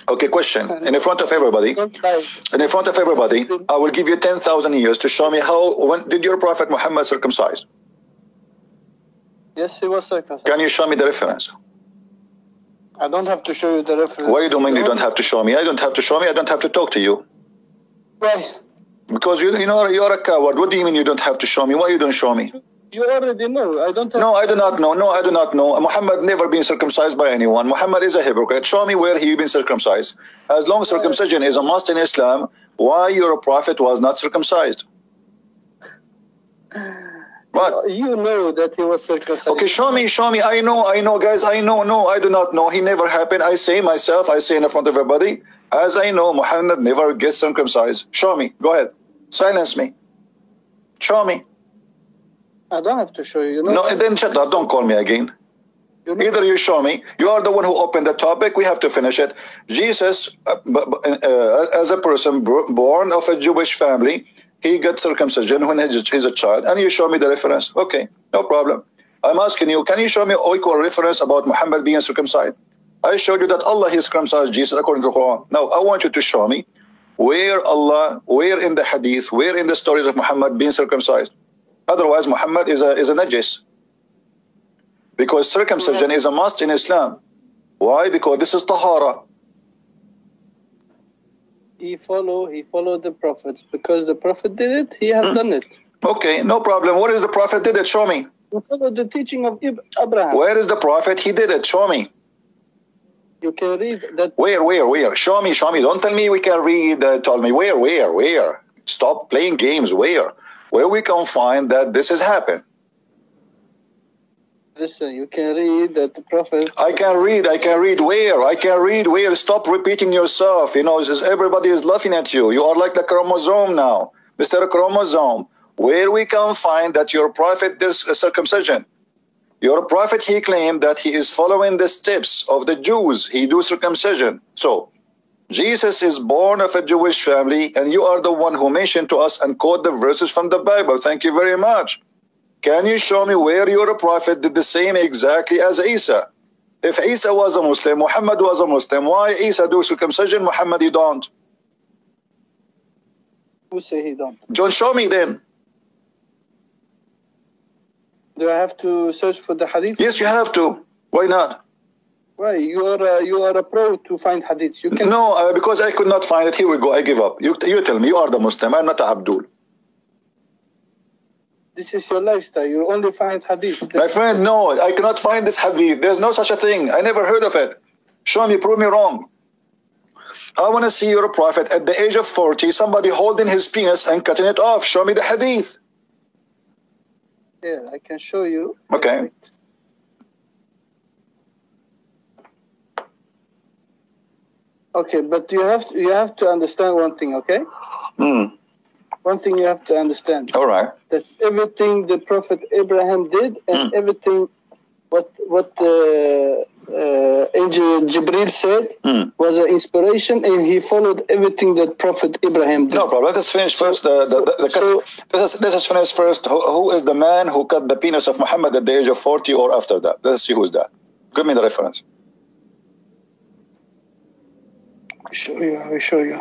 Okay, question. In front of everybody, I will give you 10,000 years to show me when did your Prophet Muhammad circumcise? Yes, he was circumcised. Can you show me the reference? I don't have to show you the reference. Why do you mean you don't have to show me? I don't have to show me. I don't have to talk to you. Why? Because you are a coward. What do you mean you don't have to show me? Why you don't show me? You already know. I don't have. No, I do not know. No, I do not know. Muhammad never been circumcised by anyone. Muhammad is a hypocrite. Show me where he been circumcised. As long as circumcision is a must in Islam, why your prophet was not circumcised? What? You know that he was circumcised. Okay, show me. I know, guys. I know. No, I do not know. He never happened. I say in front of everybody, as I know, Muhammad never gets circumcised. Show me. Go ahead. Silence me. Show me. I don't have to show you. No, then shut up. Don't call me again. Either you show me. You are the one who opened the topic. We have to finish it. Jesus, as a person born of a Jewish family, he got circumcision when he's a child. And you show me the reference. Okay, no problem. I'm asking you, can you show me equal reference about Muhammad being circumcised? I showed you that Allah has circumcised Jesus according to the Quran. Now, I want you to show me where in the hadith, where in the stories of Muhammad being circumcised. Otherwise, Muhammad is a najis. Because circumcision is a must in Islam. Why? Because this is tahara. He followed the prophets. Because the prophet did it, he has done it. Okay, no problem. What is the prophet did it? Show me. He followed the teaching of Abraham. Where is the prophet? He did it. Show me. You can read that. Where? Show me. Don't tell me we can read. Tell me where. Stop playing games. Where we can find that this has happened. Listen, you can read that the prophet. I can read where. Stop repeating yourself. Everybody is laughing at you. You are like the chromosome now, Mr. Chromosome. Where we can find that your prophet did circumcision. Your prophet, he claimed that he is following the steps of the Jews. He do circumcision. So, Jesus is born of a Jewish family, and you are the one who mentioned to us and quote the verses from the Bible. Thank you very much. Can you show me where your prophet did the same exactly as Isa? If Isa was a Muslim, Muhammad was a Muslim, why Isa do circumcision, Muhammad he don't? Who say he don't? John, show me then. Do I have to search for the hadith? Yes, you have to. Why not? Why? You are a pro to find hadiths. You can. No, because I could not find it. Here we go. I give up. You tell me. You are the Muslim. I'm not a Abdul. This is your lifestyle. You only find hadith. My friend, no. I cannot find this hadith. There's no such a thing. I never heard of it. Show me. Prove me wrong. I want to see your prophet at the age of 40, somebody holding his penis and cutting it off. Show me the hadith. Yeah, I can show you. Okay. Okay, but you have to understand one thing, okay? One thing you have to understand. All right. That everything the Prophet Abraham did and everything what Angel Jibril said was an inspiration, and he followed everything that Prophet Abraham did. No problem. Let us finish first. Let us finish first. Who is the man who cut the penis of Muhammad at the age of 40 or after that? Let's see who is that. Give me the reference. I will show you.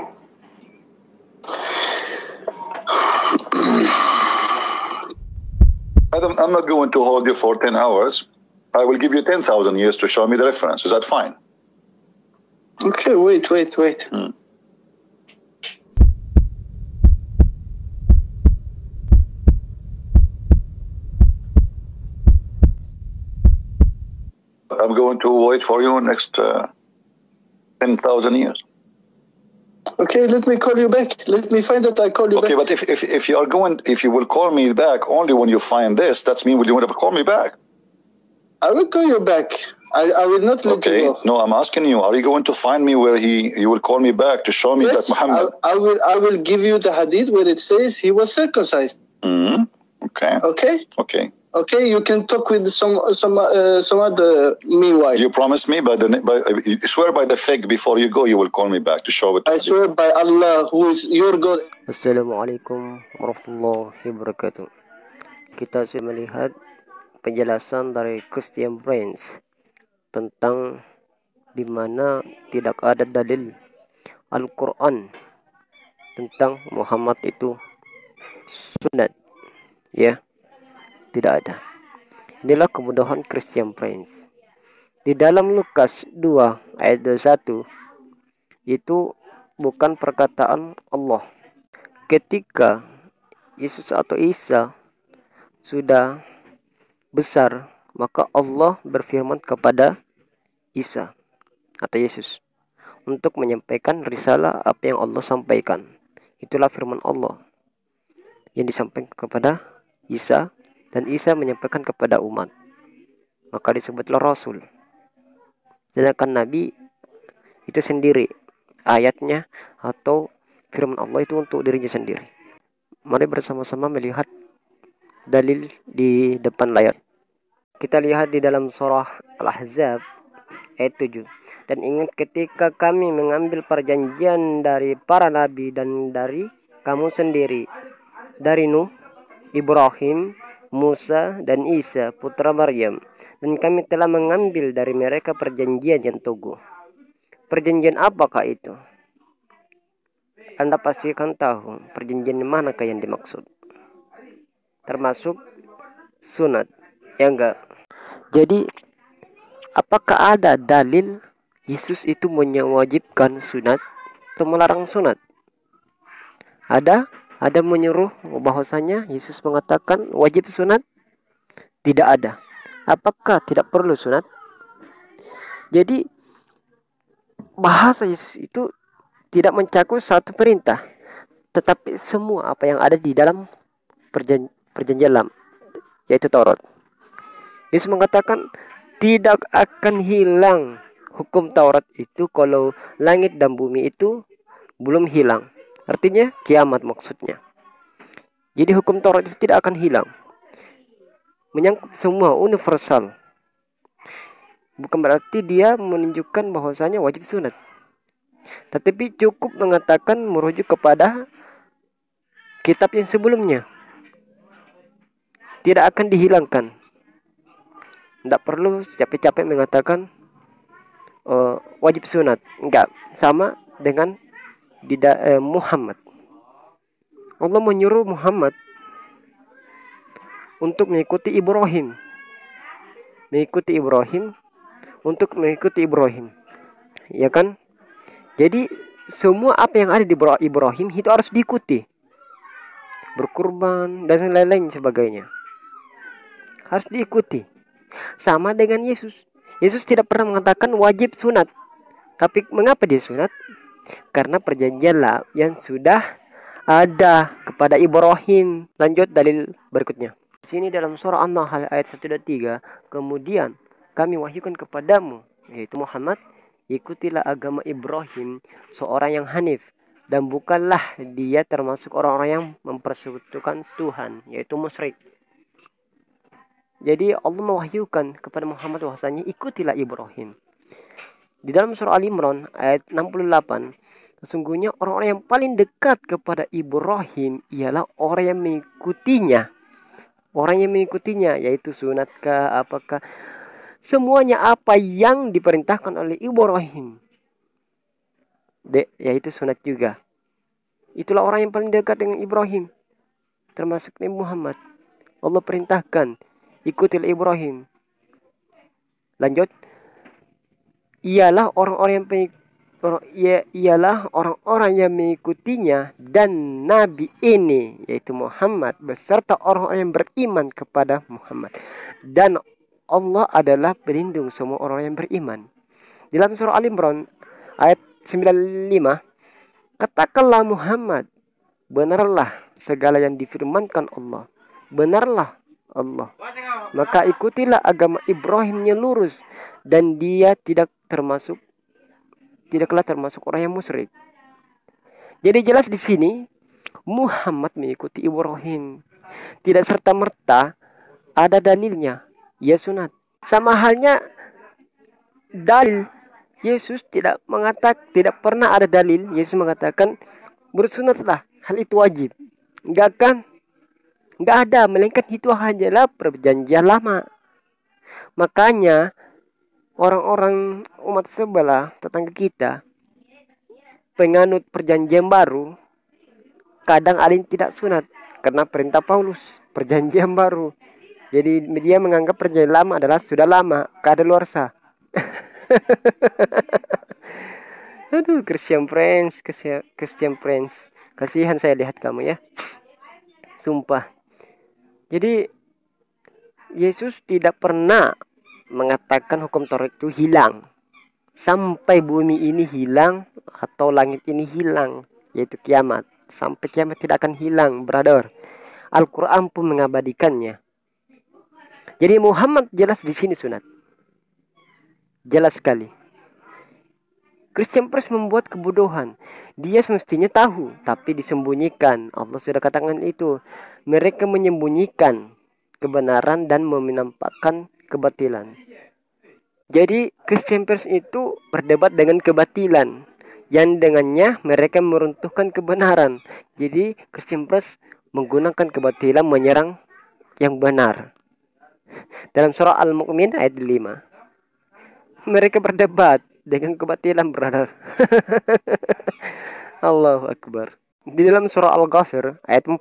I'm not going to hold you for 10 hours. I will give you 10,000 years to show me the reference. Is that fine? Okay, wait. I'm going to wait for you next 10,000 years. Okay, let me call you back. Let me find that I call you back. Okay, but if you will call me back only when you find this, that's mean will you want to call me back? I will call you back. I will not let you go. No, I'm asking you, are you going to find me where you will call me back to show me that Muhammad? I will give you the hadith where it says he was circumcised. Okay. Okay, you can talk with some other meanwhile. You promise me you swear by the fig before you go, you will call me back to show it. I swear by Allah, who is your God. Assalamualaikum warahmatullahi wabarakatuh. Kita sudah melihat penjelasan dari Christian Brains tentang di mana tidak ada dalil Al-Quran tentang Muhammad itu sunat, ya, tidak ada. Inilah kemudahan Christian Prince. Di dalam Lukas 2 ayat 21 itu bukan perkataan Allah. Ketika Yesus atau Isa sudah besar, maka Allah berfirman kepada Isa atau Yesus untuk menyampaikan risalah apa yang Allah sampaikan. Itulah firman Allah yang disampaikan kepada Isa, dan Isa menyampaikan kepada umat, maka disebutlah Rasul. Sedangkan Nabi itu sendiri, ayatnya atau firman Allah itu untuk dirinya sendiri. Mari bersama-sama melihat dalil di depan layar. Kita lihat di dalam surah Al-Ahzab ayat 7. Dan ingat ketika kami mengambil perjanjian dari para nabi dan dari kamu sendiri, dari Nuh, Ibrahim, Musa, dan Isa putra Maryam, dan kami telah mengambil dari mereka perjanjian yang teguh. Perjanjian apakah itu? Anda pasti akan tahu perjanjian manakah yang dimaksud. Termasuk sunat, ya enggak? Jadi apakah ada dalil Yesus itu mewajibkan sunat atau melarang sunat? Ada menyuruh bahwasanya Yesus mengatakan wajib sunat? Tidak ada. Apakah tidak perlu sunat? Jadi bahasa Yesus itu tidak mencakup satu perintah, tetapi semua apa yang ada di dalam perjanjian lama, yaitu Taurat. Yesus mengatakan tidak akan hilang hukum Taurat itu kalau langit dan bumi itu belum hilang. Artinya kiamat maksudnya. Jadi hukum Taurat itu tidak akan hilang. Menyangkut semua, universal. Bukan berarti dia menunjukkan bahwasanya wajib sunat. Tetapi cukup mengatakan merujuk kepada kitab yang sebelumnya. Tidak akan dihilangkan. Tidak perlu capek-capek mengatakan wajib sunat. Enggak, sama dengan Muhammad. Allah menyuruh Muhammad untuk mengikuti Ibrahim. Untuk mengikuti Ibrahim. Ya kan? Jadi semua apa yang ada di Ibrahim itu harus diikuti. Berkurban dan lain-lain sebagainya. Harus diikuti. Sama dengan Yesus. Yesus tidak pernah mengatakan wajib sunat. Tapi mengapa dia sunat? Karena perjanjian lah yang sudah ada kepada Ibrahim. Lanjut dalil berikutnya. Di sini dalam surah An-Nahl ayat 1-3, kemudian kami wahyukan kepadamu, yaitu Muhammad, ikutilah agama Ibrahim, seorang yang hanif, dan bukanlah dia termasuk orang-orang yang mempersekutukan Tuhan, yaitu musyrik. Jadi Allah mewahyukan kepada Muhammad bahwasanya ikutilah Ibrahim. Di dalam surah Al-Imran ayat 68, sesungguhnya orang-orang yang paling dekat kepada Ibrahim ialah orang yang mengikutinya. Orang yang mengikutinya, yaitu sunatkah, apakah, semuanya apa yang diperintahkan oleh Ibrahim, yaitu sunat juga. Itulah orang yang paling dekat dengan Ibrahim, termasuk Nabi Muhammad. Allah perintahkan ikutilah Ibrahim. Lanjut, ialah orang-orang yang mengikutinya dan Nabi ini, yaitu Muhammad, beserta orang-orang yang beriman kepada Muhammad. Dan Allah adalah pelindung semua orang yang beriman. Dalam surah Al-Imran ayat 95, katakanlah Muhammad, benarlah segala yang difirmankan Allah. Benarlah Allah. Maka ikutilah agama Ibrahim yang lurus, dan dia tidaklah termasuk orang yang musyrik. Jadi jelas di sini Muhammad mengikuti Ibrahim. Tidak serta-merta ada dalilnya ya sunat. Sama halnya dalil Yesus tidak pernah ada dalil Yesus mengatakan bersunatlah, hal itu wajib. Enggak kan? Enggak ada, melainkan itu hanyalah perjanjian lama. Makanya orang-orang umat sebelah tetangga kita penganut perjanjian baru, kadang ada yang tidak sunat karena perintah Paulus perjanjian baru. Jadi dia menganggap perjanjian lama adalah sudah lama, kadaluarsa. Aduh, Christian Prince, Christian Prince, kasihan saya lihat kamu ya, sumpah. Jadi Yesus tidak pernah mengatakan hukum Taurat itu hilang sampai bumi ini hilang atau langit ini hilang, yaitu kiamat. Sampai kiamat tidak akan hilang, brother. Al-Quran pun mengabadikannya. Jadi Muhammad jelas di sini sunat, jelas sekali. Christian Prince membuat kebodohan. Dia semestinya tahu, tapi disembunyikan. Allah sudah katakan itu. Mereka menyembunyikan kebenaran dan menampakkan kebatilan. Jadi Christian Prince itu berdebat dengan kebatilan, yang dengannya mereka meruntuhkan kebenaran. Jadi Christian Prince menggunakan kebatilan menyerang yang benar. Dalam surah Al-Mu'min ayat 5. Mereka berdebat dengan kebatilan, brother. Allahu Akbar. Di dalam surah Al-Ghafir ayat 4,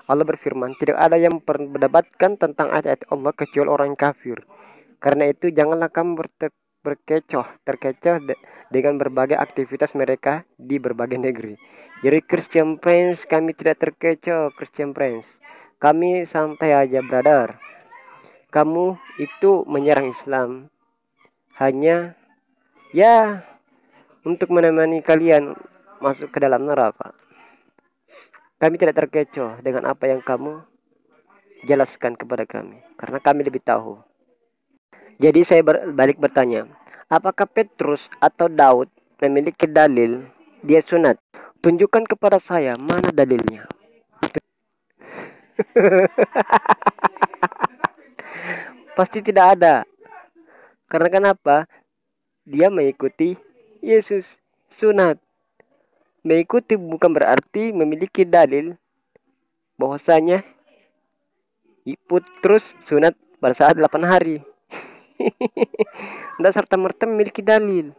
Allah berfirman, tidak ada yang berdebatkan tentang ayat-ayat Allah kecuali orang kafir. Karena itu janganlah kamu terkecoh dengan berbagai aktivitas mereka di berbagai negeri. Jadi Christian Prince, kami tidak terkecoh, Christian Prince. Kami santai aja, brother. Kamu itu menyerang Islam hanya ya untuk menemani kalian masuk ke dalam neraka. Kami tidak terkecoh dengan apa yang kamu jelaskan kepada kami, karena kami lebih tahu. Jadi saya balik bertanya, apakah Petrus atau Daud memiliki dalil dia sunat? Tunjukkan kepada saya mana dalilnya. Pasti tidak ada. Karena kenapa? Dia mengikuti Yesus, sunat. Mengikuti bukan berarti memiliki dalil bahwasanya Petrus sunat pada saat 8 hari. Tidak serta-merta memiliki dalil.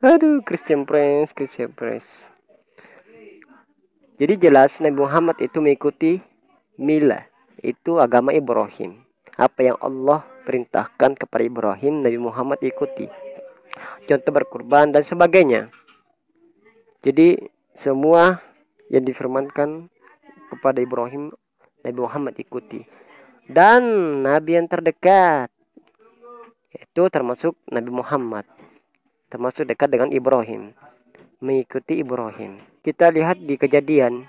Aduh, Christian Prince. Jadi jelas Nabi Muhammad itu mengikuti milah, itu agama Ibrahim. Apa yang Allah perintahkan kepada Ibrahim, Nabi Muhammad ikuti. Contoh berkurban dan sebagainya. Jadi semua yang difirmankan kepada Ibrahim, Nabi Muhammad ikuti. Dan Nabi yang terdekat itu termasuk Nabi Muhammad, termasuk dekat dengan Ibrahim, mengikuti Ibrahim. Kita lihat di Kejadian,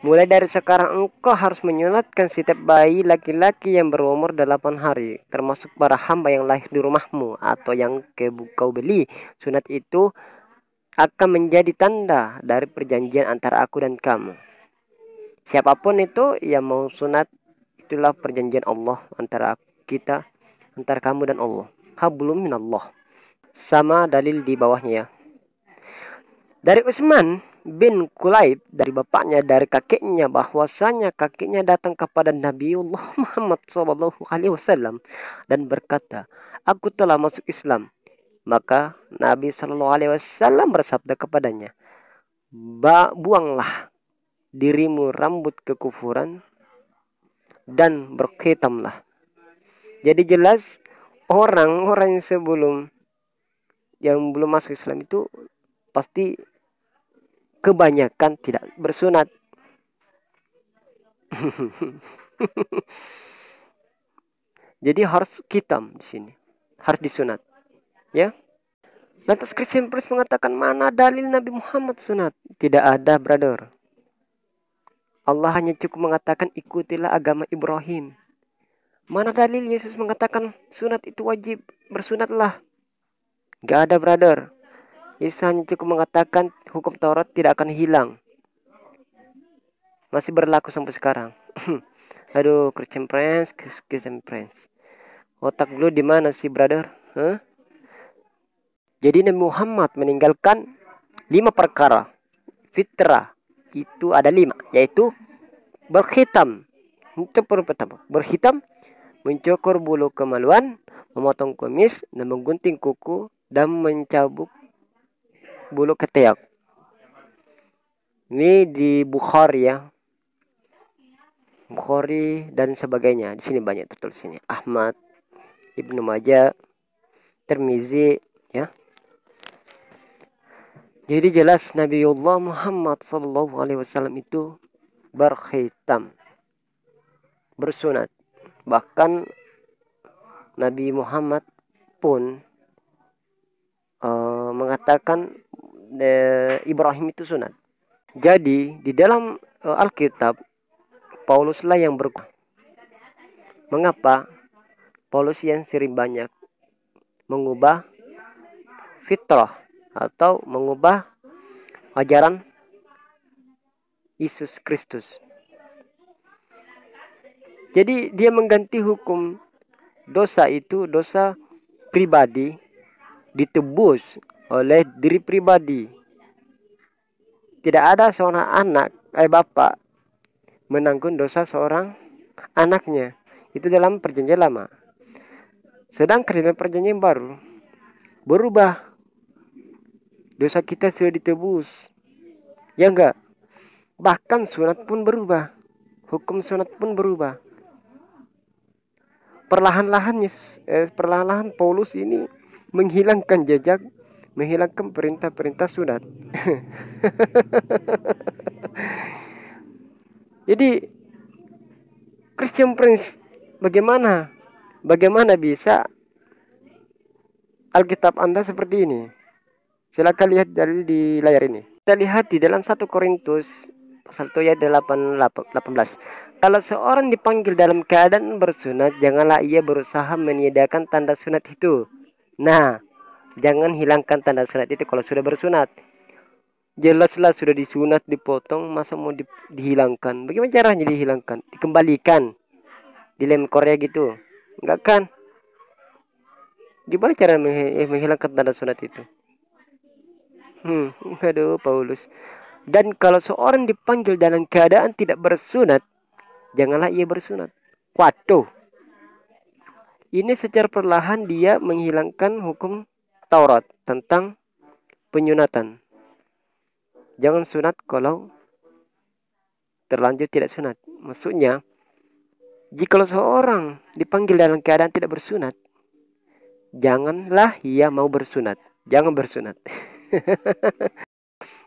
mulai dari sekarang engkau harus menyunatkan setiap bayi laki-laki yang berumur 8 hari, termasuk para hamba yang lahir di rumahmu atau yang kau beli. Sunat itu akan menjadi tanda dari perjanjian antara aku dan kamu. Siapapun itu yang mau sunat, itulah perjanjian Allah antara kita, antara kamu dan Allah. Hablum minallah. Sama dalil di bawahnya ya. Dari Utsman bin Kulaib, dari bapaknya, dari kakeknya, bahwasanya kakeknya datang kepada Nabiullah Muhammad SAW dan berkata, aku telah masuk Islam. Maka Nabi SAW bersabda kepadanya, buanglah dirimu rambut kekufuran dan berkhitamlah. Jadi jelas orang-orang yang belum masuk Islam itu pasti kebanyakan tidak bersunat. Jadi harus khitam di sini, harus disunat, ya. Lantas Christian Prince mengatakan mana dalil Nabi Muhammad sunat? Tidak ada, brother. Allah hanya cukup mengatakan ikutilah agama Ibrahim. Mana dalil Yesus mengatakan sunat itu wajib, bersunatlah? Gak ada, brother. Yesus hanya cukup mengatakan hukum Taurat tidak akan hilang, masih berlaku sampai sekarang. Aduh, Christian Prince. Otak lu di mana sih, brother? Jadi Nabi Muhammad meninggalkan 5 perkara fitrah. Itu ada 5, yaitu berkhitam. Itu pertama, berkhitam, mencukur bulu kemaluan, memotong kumis, dan menggunting kuku, dan mencabut bulu ketiak. Ini di Bukhari ya. Bukhari dan sebagainya. Di sini banyak tertulis ini. Ahmad, Ibnu Majah, Tirmizi ya. Jadi jelas Nabiullah Muhammad SAW itu berkhitam, bersunat. Bahkan Nabi Muhammad pun mengatakan Ibrahim itu sunat. Jadi di dalam Alkitab Pauluslah yang berkata, mengapa Paulus yang sering banyak mengubah fitrah atau mengubah ajaran Yesus Kristus. Jadi dia mengganti hukum dosa itu, dosa pribadi ditebus oleh diri pribadi. Tidak ada seorang anak, bapak menanggung dosa seorang anaknya. Itu dalam perjanjian lama. Sedangkan dalam perjanjian baru berubah. Dosa kita sudah ditebus. Ya enggak? Bahkan sunat pun berubah. Hukum sunat pun berubah. Perlahan-lahan Paulus ini menghilangkan jejak, menghilangkan perintah-perintah sunat. Jadi Christian Prince, bagaimana bisa Alkitab Anda seperti ini? Silakan lihat di layar ini. Kita lihat di dalam 1 Korintus pasal 1 ayat 18. Kalau seorang dipanggil dalam keadaan bersunat, janganlah ia berusaha menyediakan tanda sunat itu. Nah, jangan hilangkan tanda sunat itu kalau sudah bersunat. Jelaslah sudah disunat, dipotong, masa mau dihilangkan? Bagaimana caranya dihilangkan? Dikembalikan, dilem Korea gitu? Enggak kan? Gimana cara menghilangkan tanda sunat itu? Aduh Paulus. Dan kalau seorang dipanggil dalam keadaan tidak bersunat, janganlah ia bersunat. Waduh. Ini secara perlahan dia menghilangkan hukum Taurat tentang penyunatan. Jangan sunat kalau terlanjur tidak sunat. Maksudnya, jika seorang dipanggil dalam keadaan tidak bersunat, janganlah ia mau bersunat. Jangan bersunat.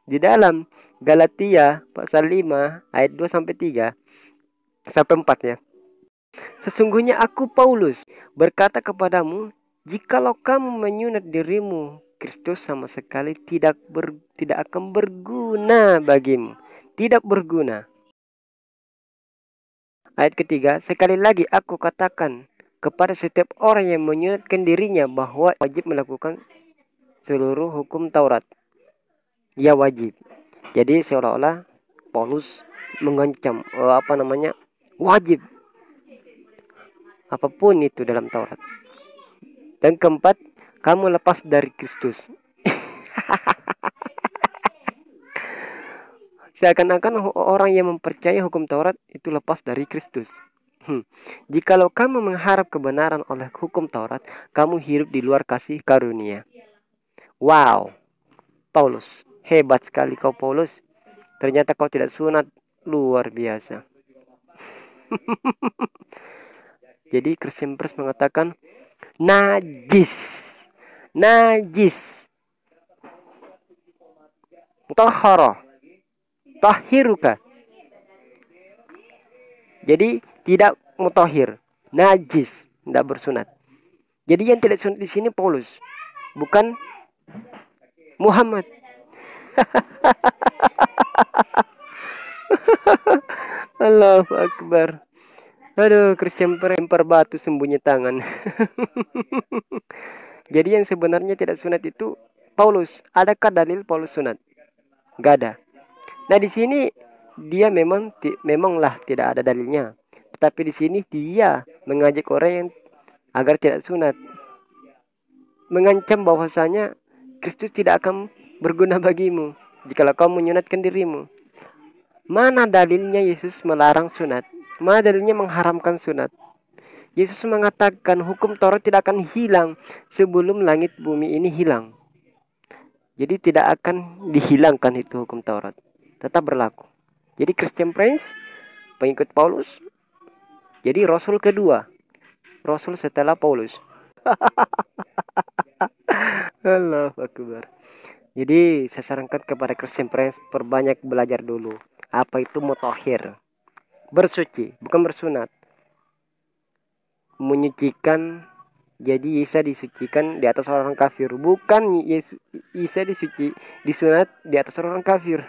Di dalam Galatia pasal 5 ayat 2 sampai 3 sampai 4 ya. Sesungguhnya aku Paulus berkata kepadamu, jikalau kamu menyunat dirimu, Kristus sama sekali tidak akan berguna bagimu. Tidak berguna. Ayat ketiga, sekali lagi aku katakan kepada setiap orang yang menyunatkan dirinya bahwa wajib melakukan seluruh hukum Taurat. Ya wajib. Jadi seolah-olah Paulus mengancam wajib apapun itu dalam Taurat. Dan keempat, kamu lepas dari Kristus. Seakan-akan orang yang mempercayai hukum Taurat itu lepas dari Kristus. Jikalau kamu mengharap kebenaran oleh hukum Taurat, kamu hidup di luar kasih karunia. Wow, Paulus, hebat sekali kau Paulus. Ternyata kau tidak sunat, luar biasa. Jadi Christian Press mengatakan najis, tahara, tahiruka. Jadi tidak mutahhir, najis, tidak bersunat. Jadi yang tidak sunat di sini Paulus, bukan Muhammad. Allahu Akbar. Aduh, Christian lempar batu sembunyi tangan. Jadi yang sebenarnya tidak sunat itu Paulus. Adakah dalil Paulus sunat? Gak ada. Nah di sini dia memanglah tidak ada dalilnya. Tetapi di sini dia mengajak orang yang agar tidak sunat, mengancam bahwasanya Kristus tidak akan berguna bagimu jikalau kau menyunatkan dirimu. Mana dalilnya Yesus melarang sunat? Mana dalilnya mengharamkan sunat? Yesus mengatakan hukum Taurat tidak akan hilang sebelum langit bumi ini hilang. Jadi tidak akan dihilangkan itu hukum Taurat, tetap berlaku. Jadi Christian Prince, pengikut Paulus, jadi Rasul kedua, Rasul setelah Paulus. Allahu Akbar. Jadi saya sarankan kepada Christian Prince, perbanyak belajar dulu apa itu mutahhir, bersuci, bukan bersunat. Menyucikan, jadi Isa disucikan di atas orang kafir, bukan Isa disunat di atas orang kafir.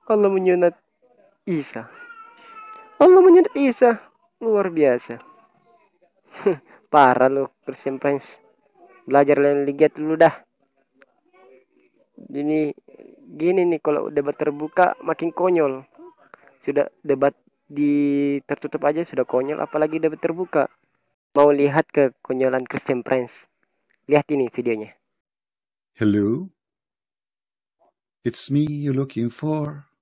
Allah menyunat Isa, luar biasa. Parah lu Christian Prince, belajar lain lihat dulu dah. Ini gini nih, kalau debat terbuka makin konyol. Sudah debat di tertutup aja sudah konyol, apalagi debat terbuka. Mau lihat kekonyolan Christian Prince? Lihat ini videonya. Hello, it's me you're looking for.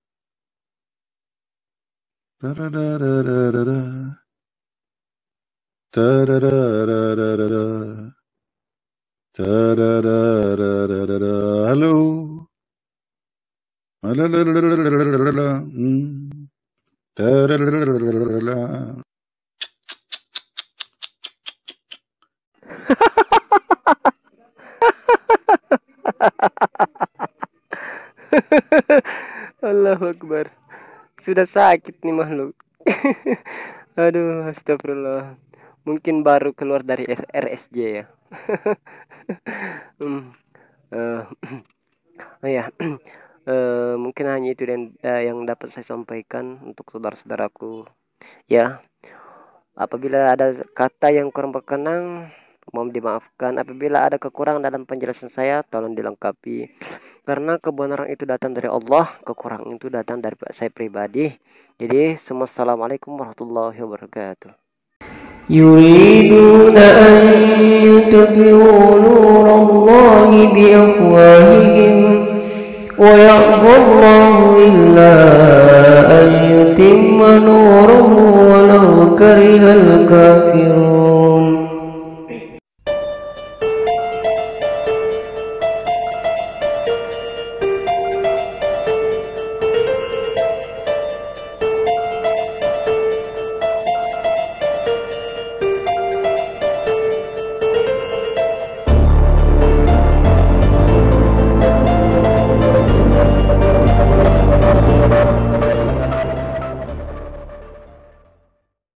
Da-da-da-da-da-da. Da-da-da-da-da-da. Da-da-da-da-da-da. Hello. Da-da-da-da-da-da-da. Da-da-da-da-da-da. Allahu Akbar. Sudah sakit nih makhluk. Aduh, astagfirullah. Mungkin baru keluar dari RSJ ya. Oh ya. Mungkin hanya itu yang dapat saya sampaikan untuk saudara-saudaraku. Ya. Apabila ada kata yang kurang berkenan, mohon dimaafkan. Apabila ada kekurangan dalam penjelasan saya, tolong dilengkapi. Karena kebenaran itu datang dari Allah, kekurangan itu datang dari saya pribadi. Jadi, assalamualaikum warahmatullahi wabarakatuh. يريدون أن يطفئوا نور الله بأفواههم ويأبى الله إلا أن يتم نوره ولو كره الكافرون.